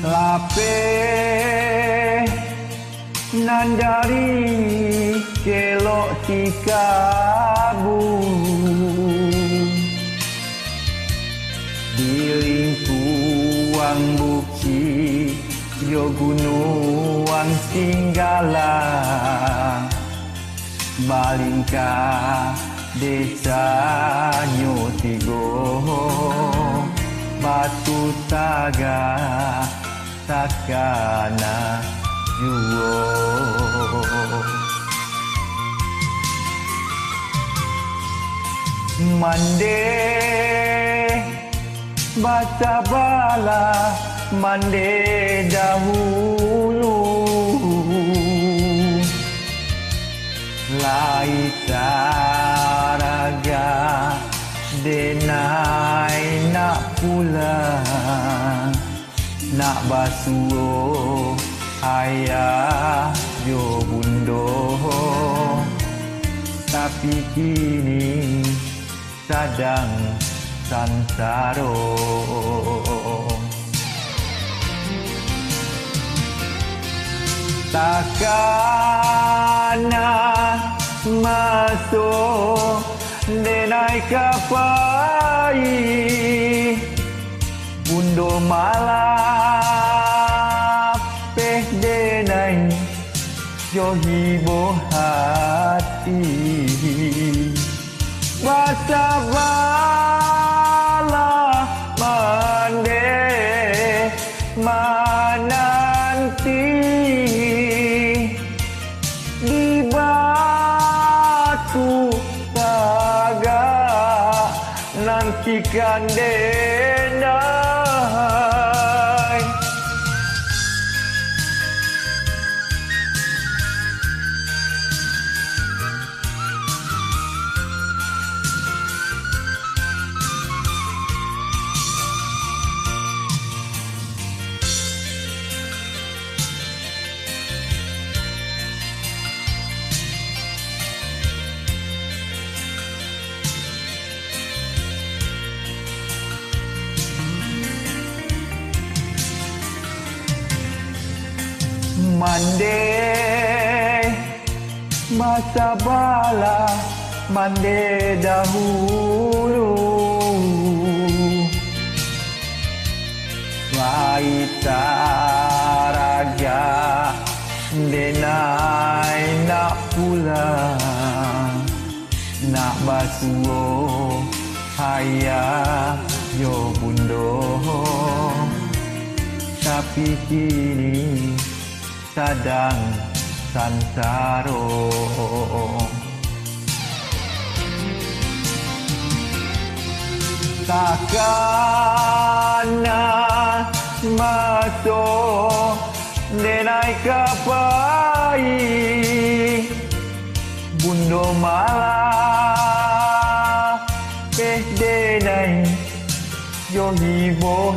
Lape nandari kelok tikabu dilingkuang bukti yo gunuang singgala balingka desa nyotigo batu taga takana juo mande baca bala mande dahulu laita raga denai nak pulang nak basuh ayah yo bundo tapi kini sadang sansaro takana masuk denai kapai bundo malah peh denai yo hibo hati basa bala mande mananti di batu taga nantikan denai mande masa bala mande dahulu laita raga denai nak pulang nak basuh ayah yo bundo tapi kini sadang sansaro takana masuk denai kapai bundo malah peh denai yo hibo